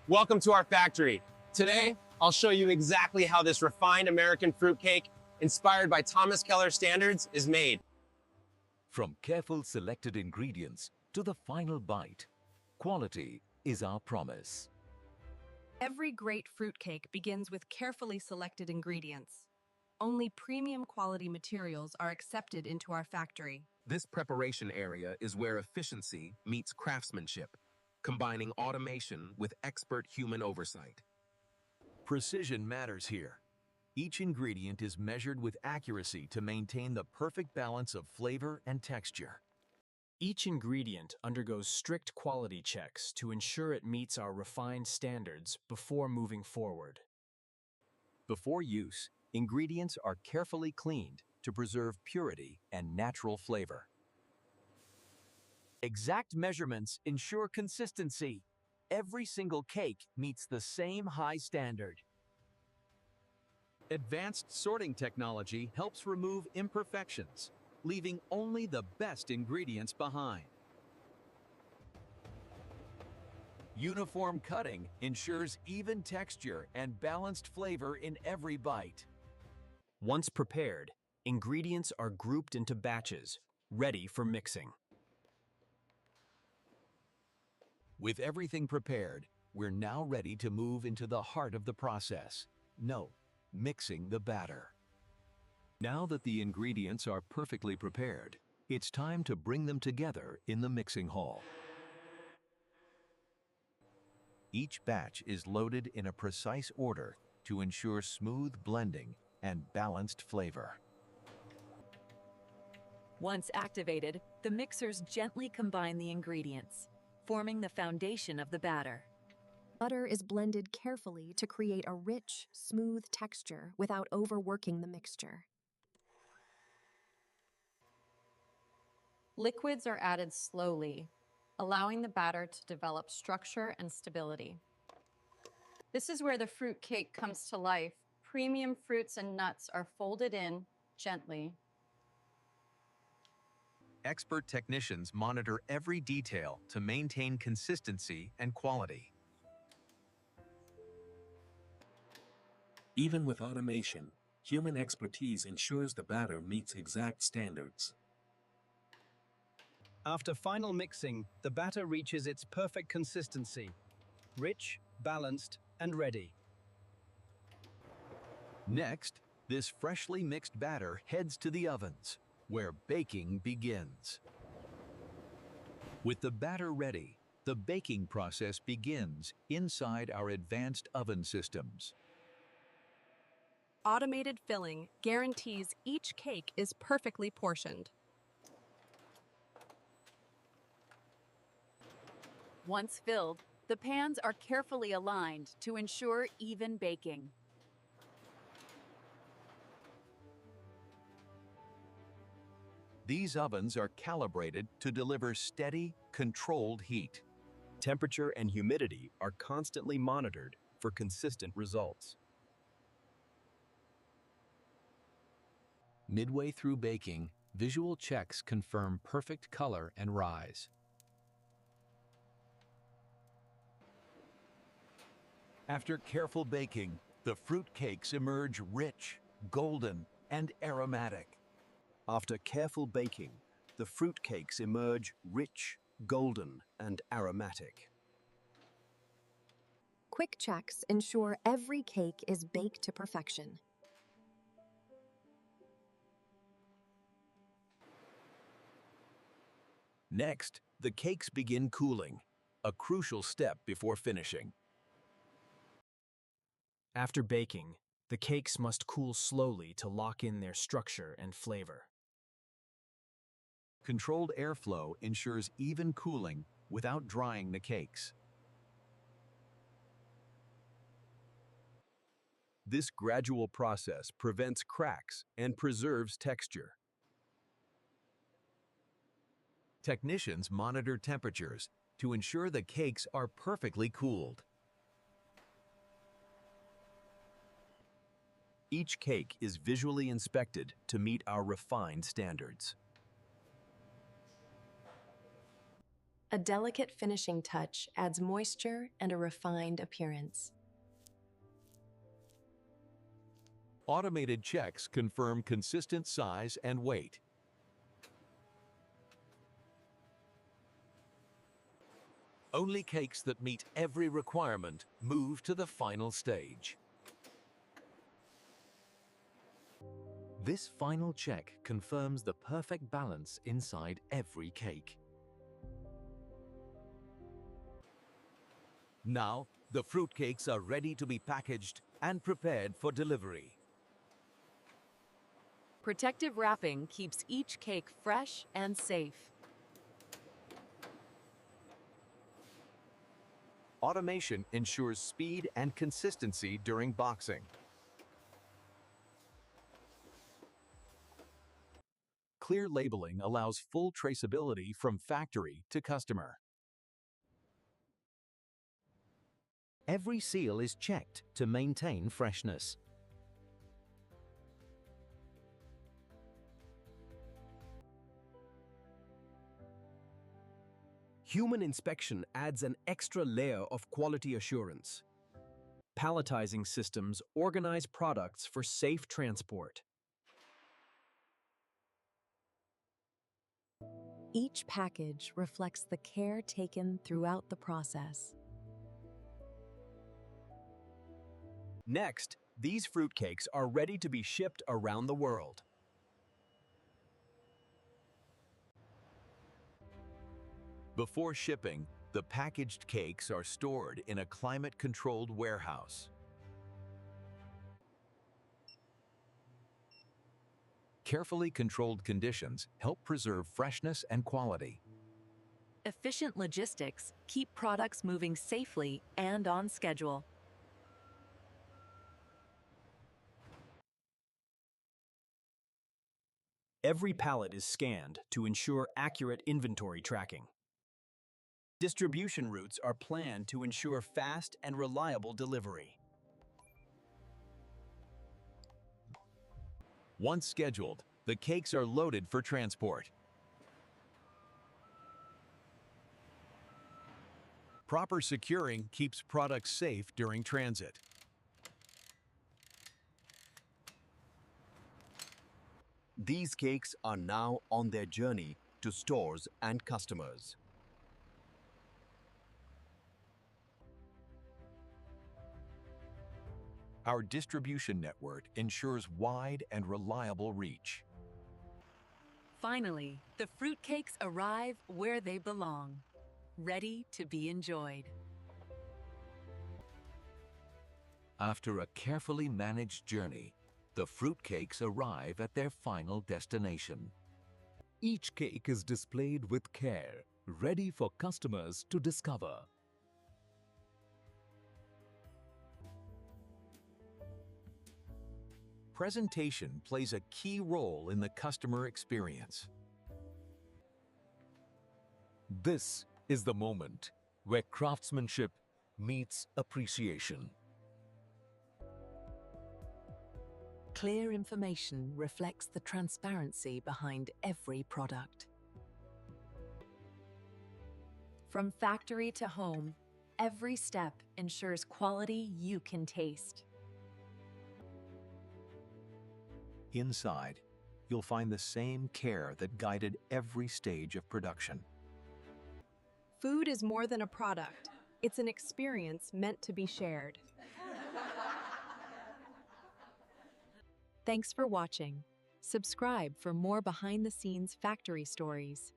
Welcome to our factory. Today, I'll show you exactly how this refined American fruitcake, inspired by Thomas Keller standards, is made. From careful selected ingredients to the final bite, quality is our promise. Every great fruitcake begins with carefully selected ingredients. Only premium quality materials are accepted into our factory. This preparation area is where efficiency meets craftsmanship, combining automation with expert human oversight. Precision matters here. Each ingredient is measured with accuracy to maintain the perfect balance of flavor and texture. Each ingredient undergoes strict quality checks to ensure it meets our refined standards before moving forward. Before use, ingredients are carefully cleaned to preserve purity and natural flavor. Exact measurements ensure consistency. Every single cake meets the same high standard. Advanced sorting technology helps remove imperfections, leaving only the best ingredients behind. Uniform cutting ensures even texture and balanced flavor in every bite. Once prepared, ingredients are grouped into batches, ready for mixing. With everything prepared, we're now ready to move into the heart of the process. Mixing the batter. Now that the ingredients are perfectly prepared, it's time to bring them together in the mixing hall. Each batch is loaded in a precise order to ensure smooth blending and balanced flavor. Once activated, the mixers gently combine the ingredients, forming the foundation of the batter. Butter is blended carefully to create a rich, smooth texture without overworking the mixture. Liquids are added slowly, allowing the batter to develop structure and stability. This is where the fruit cake comes to life. Premium fruits and nuts are folded in gently. Expert technicians monitor every detail to maintain consistency and quality. Even with automation, human expertise ensures the batter meets exact standards. After final mixing, the batter reaches its perfect consistency, rich, balanced, and ready. Next, this freshly mixed batter heads to the ovens, where baking begins. With the batter ready, the baking process begins inside our advanced oven systems. Automated filling guarantees each cake is perfectly portioned. Once filled, the pans are carefully aligned to ensure even baking. These ovens are calibrated to deliver steady, controlled heat. Temperature and humidity are constantly monitored for consistent results. Midway through baking, visual checks confirm perfect color and rise. After careful baking, the fruit cakes emerge rich, golden, and aromatic. After careful baking, the fruit cakes emerge rich, golden, and aromatic. Quick checks ensure every cake is baked to perfection. Next, the cakes begin cooling, a crucial step before finishing. After baking, the cakes must cool slowly to lock in their structure and flavor. Controlled airflow ensures even cooling without drying the cakes. This gradual process prevents cracks and preserves texture. Technicians monitor temperatures to ensure the cakes are perfectly cooled. Each cake is visually inspected to meet our refined standards. A delicate finishing touch adds moisture and a refined appearance. Automated checks confirm consistent size and weight. Only cakes that meet every requirement move to the final stage. This final check confirms the perfect balance inside every cake. Now, the fruitcakes are ready to be packaged and prepared for delivery. Protective wrapping keeps each cake fresh and safe. Automation ensures speed and consistency during boxing. Clear labeling allows full traceability from factory to customer. Every seal is checked to maintain freshness. Human inspection adds an extra layer of quality assurance. Palletizing systems organize products for safe transport. Each package reflects the care taken throughout the process. Next, these fruitcakes are ready to be shipped around the world. Before shipping, the packaged cakes are stored in a climate-controlled warehouse. Carefully controlled conditions help preserve freshness and quality. Efficient logistics keep products moving safely and on schedule. Every pallet is scanned to ensure accurate inventory tracking. Distribution routes are planned to ensure fast and reliable delivery. Once scheduled, the cakes are loaded for transport. Proper securing keeps products safe during transit. These cakes are now on their journey to stores and customers. Our distribution network ensures wide and reliable reach. Finally, the fruitcakes arrive where they belong, ready to be enjoyed. After a carefully managed journey, the fruitcakes arrive at their final destination. Each cake is displayed with care, ready for customers to discover. Presentation plays a key role in the customer experience. This is the moment where craftsmanship meets appreciation. Clear information reflects the transparency behind every product. From factory to home, every step ensures quality you can taste. Inside, you'll find the same care that guided every stage of production. Food is more than a product. It's an experience meant to be shared. Thanks for watching. Subscribe for more behind-the-scenes factory stories.